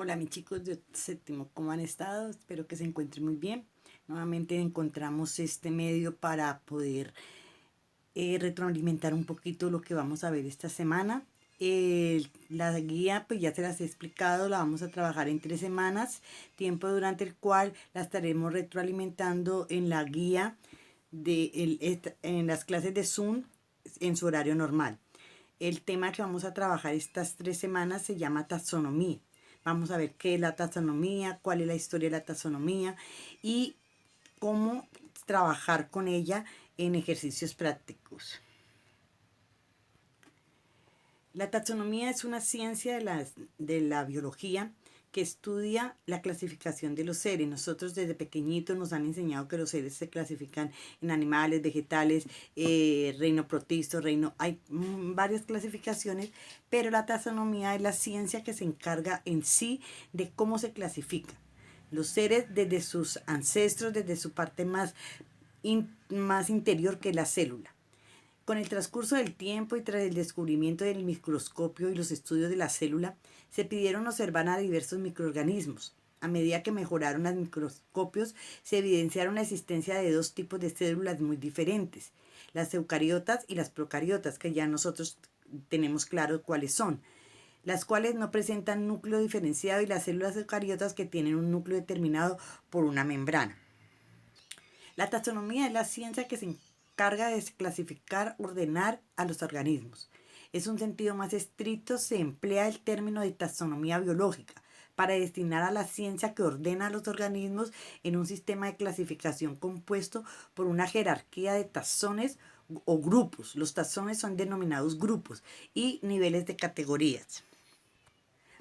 Hola mis chicos de séptimo, ¿cómo han estado? Espero que se encuentren muy bien. Nuevamente encontramos este medio para poder retroalimentar un poquito lo que vamos a ver esta semana. La guía pues ya se las he explicado, la vamos a trabajar en 3 semanas, tiempo durante el cual la estaremos retroalimentando en la guía en las clases de Zoom en su horario normal. El tema que vamos a trabajar estas 3 semanas se llama taxonomía. Vamos a ver qué es la taxonomía, cuál es la historia de la taxonomía y cómo trabajar con ella en ejercicios prácticos. La taxonomía es una ciencia de la biología que estudia la clasificación de los seres. Nosotros desde pequeñitos nos han enseñado que los seres se clasifican en animales, vegetales, reino protisto, hay varias clasificaciones, pero la taxonomía es la ciencia que se encarga en sí de cómo se clasifica los seres desde sus ancestros, desde su parte más interior que es la célula. Con el transcurso del tiempo y tras el descubrimiento del microscopio y los estudios de la célula, se pidieron observar a diversos microorganismos. A medida que mejoraron los microscopios, se evidenciaron la existencia de 2 tipos de células muy diferentes, las eucariotas y las procariotas, que ya nosotros tenemos claro cuáles son, las cuales no presentan núcleo diferenciado, y las células eucariotas que tienen un núcleo determinado por una membrana. La taxonomía es la ciencia que se encarga de clasificar, ordenar a los organismos. En un sentido más estricto se emplea el término de taxonomía biológica para destinar a la ciencia que ordena a los organismos en un sistema de clasificación compuesto por una jerarquía de taxones o grupos. Los taxones son denominados grupos y niveles de categorías.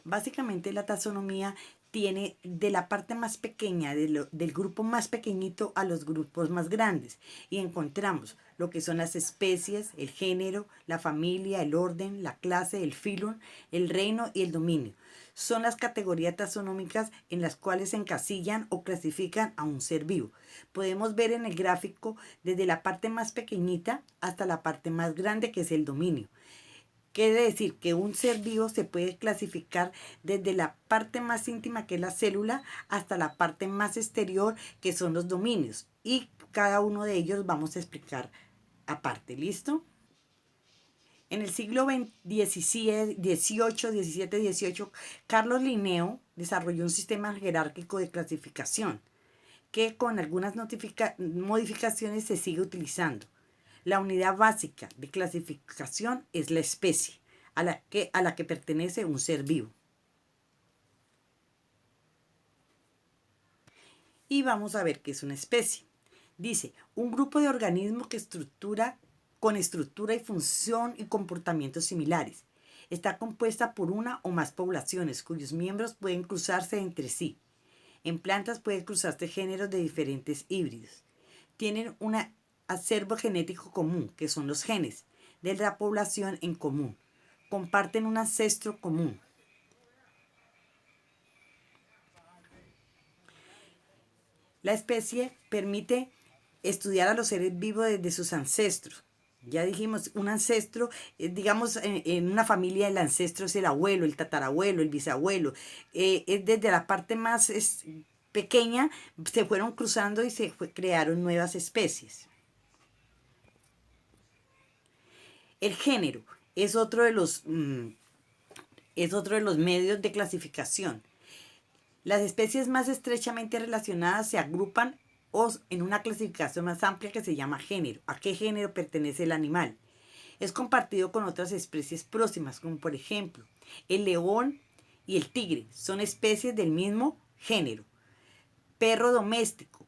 Básicamente la taxonomía tiene de la parte más pequeña, del grupo más pequeñito a los grupos más grandes, y encontramos lo que son las especies, el género, la familia, el orden, la clase, el filón, el reino y el dominio. Son las categorías taxonómicas en las cuales se encasillan o clasifican a un ser vivo. Podemos ver en el gráfico desde la parte más pequeñita hasta la parte más grande, que es el dominio. Quiere decir que un ser vivo se puede clasificar desde la parte más íntima, que es la célula, hasta la parte más exterior, que son los dominios. Y cada uno de ellos vamos a explicar aparte. ¿Listo? En el siglo XVIII, Carlos Linneo desarrolló un sistema jerárquico de clasificación que con algunas modificaciones se sigue utilizando. La unidad básica de clasificación es la especie, a la que pertenece un ser vivo. Y vamos a ver qué es una especie. Dice, un grupo de organismos con estructura y función y comportamientos similares. Está compuesta por una o más poblaciones cuyos miembros pueden cruzarse entre sí. En plantas pueden cruzarse géneros de diferentes híbridos. Tienen un acervo genético común, que son los genes de la población en común. Comparten un ancestro común. La especie permite estudiar a los seres vivos desde sus ancestros. Ya dijimos, un ancestro, digamos, en una familia el ancestro es el abuelo, el tatarabuelo, el bisabuelo. Es desde la parte más pequeña, se fueron cruzando y crearon nuevas especies. El género es otro de los medios de clasificación. Las especies más estrechamente relacionadas se agrupan en una clasificación más amplia que se llama género. ¿A qué género pertenece el animal? Es compartido con otras especies próximas, como por ejemplo el león y el tigre. Son especies del mismo género. Perro doméstico,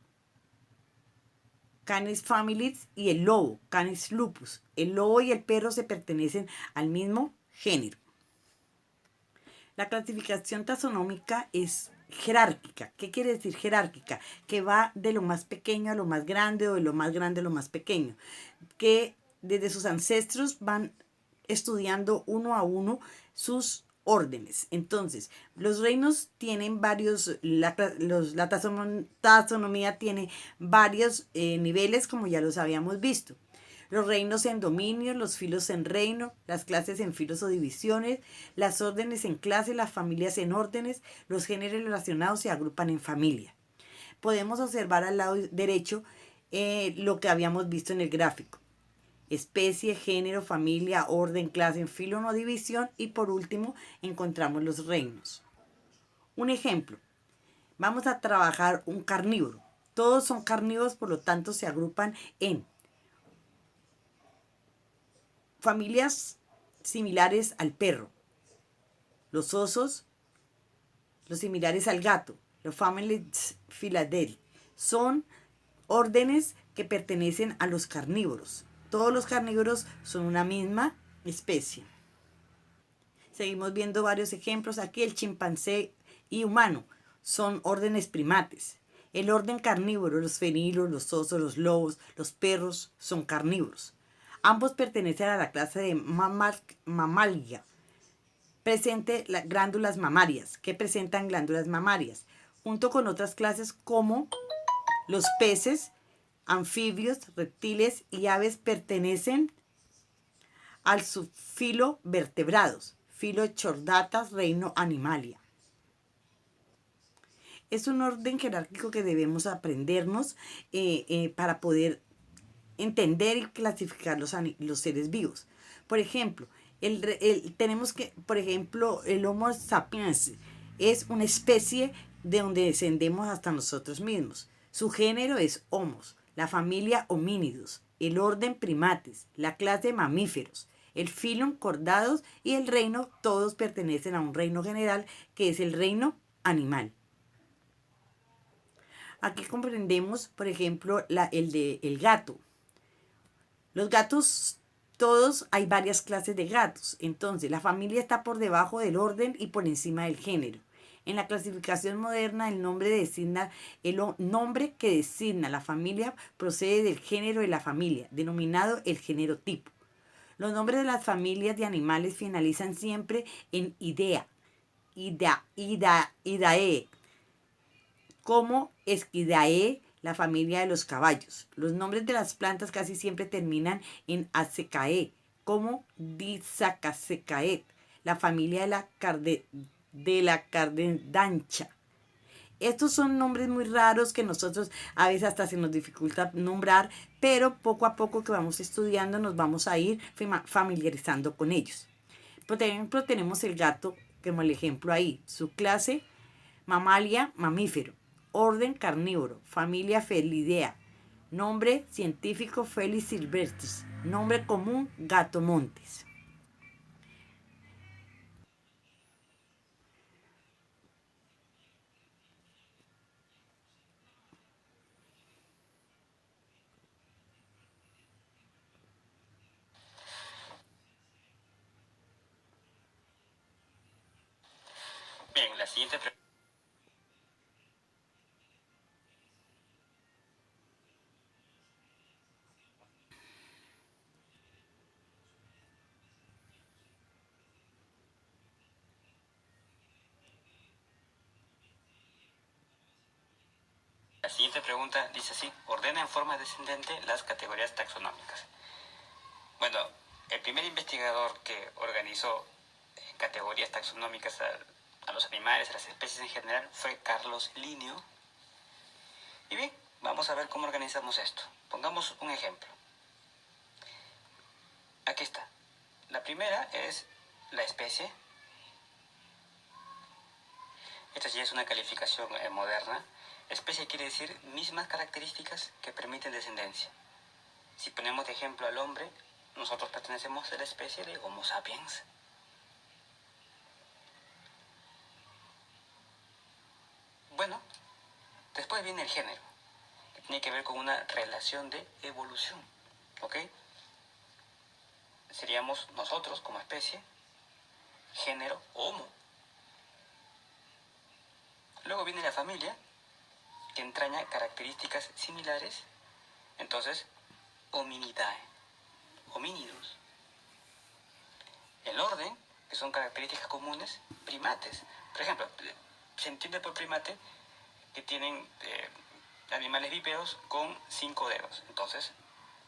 Canis familis, y el lobo, Canis lupus. El lobo y el perro se pertenecen al mismo género. La clasificación taxonómica es jerárquica. ¿Qué quiere decir jerárquica? Que va de lo más pequeño a lo más grande, o de lo más grande a lo más pequeño. Que desde sus ancestros van estudiando uno a uno sus órdenes. Entonces, los reinos tienen varios, la taxonomía tiene varios niveles, como ya los habíamos visto. los reinos en dominio, los filos en reino, las clases en filos o divisiones, las órdenes en clases, las familias en órdenes, los géneros relacionados se agrupan en familia. Podemos observar al lado derecho lo que habíamos visto en el gráfico. Especie, género, familia, orden, clase, filo o división, y por último encontramos los reinos. Un ejemplo, vamos a trabajar un carnívoro. Todos son carnívoros, por lo tanto se agrupan en familias similares al perro, los osos, los similares al gato, los families Philadelphia. Son órdenes que pertenecen a los carnívoros. Todos los carnívoros son una misma especie. Seguimos viendo varios ejemplos. Aquí el chimpancé y humano son órdenes primates. El orden carnívoro, los felinos, los osos, los lobos, los perros son carnívoros. Ambos pertenecen a la clase de Mammalia. Presente las glándulas mamarias. ¿Qué presentan glándulas mamarias? Junto con otras clases como los peces, anfibios, reptiles y aves pertenecen al subfilo vertebrados, filo Chordatas, reino Animalia. Es un orden jerárquico que debemos aprendernos para poder entender y clasificar los seres vivos. Por ejemplo, tenemos que, por ejemplo, el Homo sapiens es una especie de donde descendemos hasta nosotros mismos. Su género es Homos, la familia Homínidos, el orden Primates, la clase Mamíferos, el filo Cordados y el reino, todos pertenecen a un reino general que es el reino animal. Aquí comprendemos, por ejemplo, el gato. Los gatos, todos hay varias clases de gatos. Entonces, la familia está por debajo del orden y por encima del género. En la clasificación moderna, el nombre que designa la familia procede del género de la familia, denominado el género tipo. Los nombres de las familias de animales finalizan siempre en idea, idae, como Esquidae, la familia de los caballos. Los nombres de las plantas casi siempre terminan en asecae, como Disacacecaet, la familia de la cardenancha. Estos son nombres muy raros que nosotros a veces hasta se nos dificulta nombrar, pero poco a poco que vamos estudiando nos vamos a ir familiarizando con ellos. Por ejemplo, tenemos el gato como el ejemplo ahí. Su clase, Mammalia, mamífero. Orden carnívoro, familia Felidea. Nombre científico Felis silvestris. Nombre común gato montes. Bien, la siguiente pregunta. La siguiente pregunta dice así: ordena en forma descendente las categorías taxonómicas. Bueno, el primer investigador que organizó categorías taxonómicas a los animales, a las especies en general, fue Carlos Linneo. Y bien, vamos a ver cómo organizamos esto. Pongamos un ejemplo. Aquí está. La primera es la especie. Esta ya es una calificación moderna. Especie quiere decir mismas características que permiten descendencia. Si ponemos de ejemplo al hombre, nosotros pertenecemos a la especie de Homo sapiens. Bueno, después viene el género, que tiene que ver con una relación de evolución. ¿Ok? Seríamos nosotros como especie, género Homo. Luego viene la familia, que entraña características similares, entonces Hominidae, homínidos. El orden, que son características comunes, primates. Por ejemplo, se entiende por primate que tienen animales bípedos con 5 dedos. Entonces,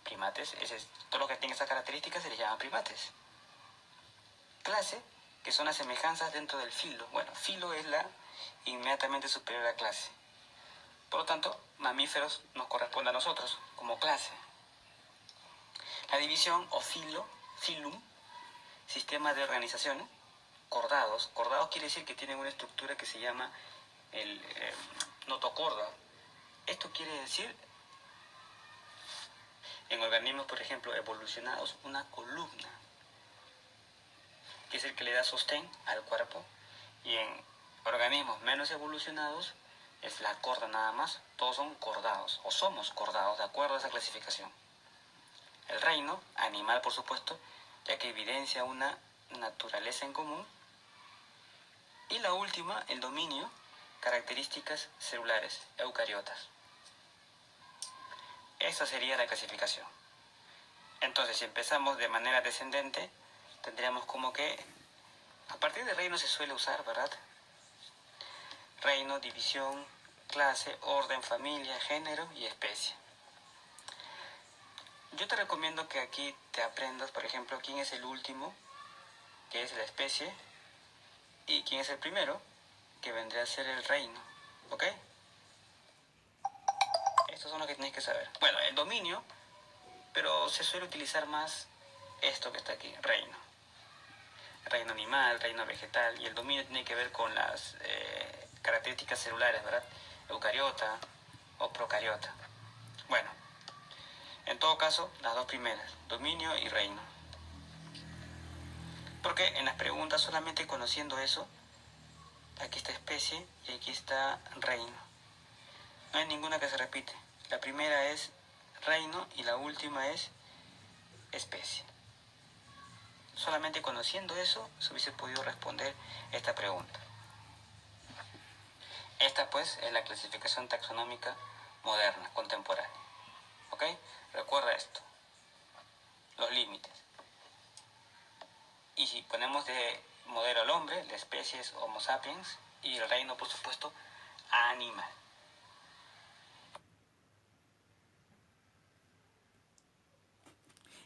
Primates, todo lo que tiene esas características se les llama primates. Clase, que son las semejanzas dentro del filo. Bueno, filo es la inmediatamente superior a clase. Por lo tanto, mamíferos nos corresponde a nosotros como clase. La división o filum, sistema de organización, cordados. Cordados quiere decir que tienen una estructura que se llama el notocorda. Esto quiere decir, en organismos, por ejemplo, evolucionados, una columna, que es el que le da sostén al cuerpo, y en organismos menos evolucionados es la corda nada más. Todos son cordados, o somos cordados, de acuerdo a esa clasificación. El reino, animal por supuesto, ya que evidencia una naturaleza en común. Y la última, el dominio, características celulares, eucariotas. Esa sería la clasificación. Entonces, si empezamos de manera descendente, tendríamos como que, a partir de reino se suele usar, ¿verdad? Reino, división, clase, orden, familia, género y especie. Yo te recomiendo que aquí te aprendas, por ejemplo, quién es el último, que es la especie, y quién es el primero, que vendría a ser el reino, ¿ok? Estos son los que tienes que saber. Bueno, el dominio, pero se suele utilizar más esto que está aquí, reino. Reino animal, reino vegetal, y el dominio tiene que ver con las características celulares, ¿verdad? Eucariota o procariota. Bueno, en todo caso, las dos primeras, dominio y reino. Porque en las preguntas, solamente conociendo eso, aquí está especie y aquí está reino. No hay ninguna que se repite. La primera es reino y la última es especie. Solamente conociendo eso se hubiese podido responder esta pregunta. Esta pues es la clasificación taxonómica moderna, contemporánea. ¿Ok? Recuerda esto. Los límites. Y si ponemos de modelo al hombre, la especie es Homo sapiens y el reino, por supuesto, animal.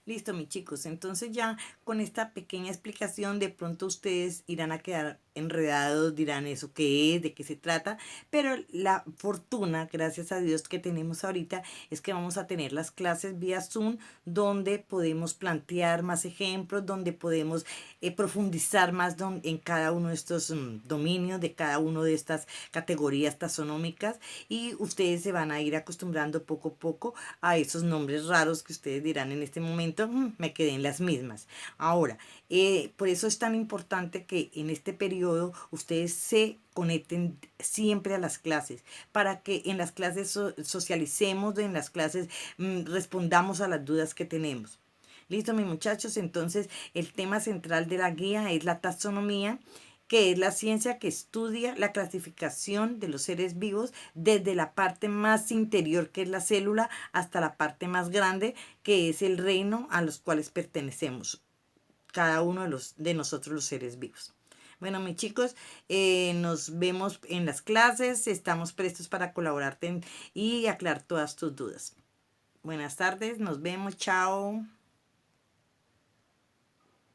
Listo, mis chicos. Entonces ya con esta pequeña explicación de pronto ustedes irán a quedar enredados, dirán eso qué es, de qué se trata, pero la fortuna, gracias a Dios que tenemos ahorita, es que vamos a tener las clases vía Zoom donde podemos plantear más ejemplos, donde podemos profundizar más en cada uno de estos dominios, de cada una de estas categorías taxonómicas, y ustedes se van a ir acostumbrando poco a poco a esos nombres raros que ustedes dirán en este momento, me quedé en las mismas. Ahora, por eso es tan importante que en este periodo ustedes se conecten siempre a las clases, para que en las clases socialicemos, en las clases respondamos a las dudas que tenemos. Listo, mis muchachos. Entonces, el tema central de la guía es la taxonomía, que es la ciencia que estudia la clasificación de los seres vivos desde la parte más interior, que es la célula, hasta la parte más grande, que es el reino a los cuales pertenecemos, cada uno de nosotros los seres vivos. Bueno, mis chicos, nos vemos en las clases, estamos prestos para colaborarte y aclarar todas tus dudas. Buenas tardes, nos vemos, chao.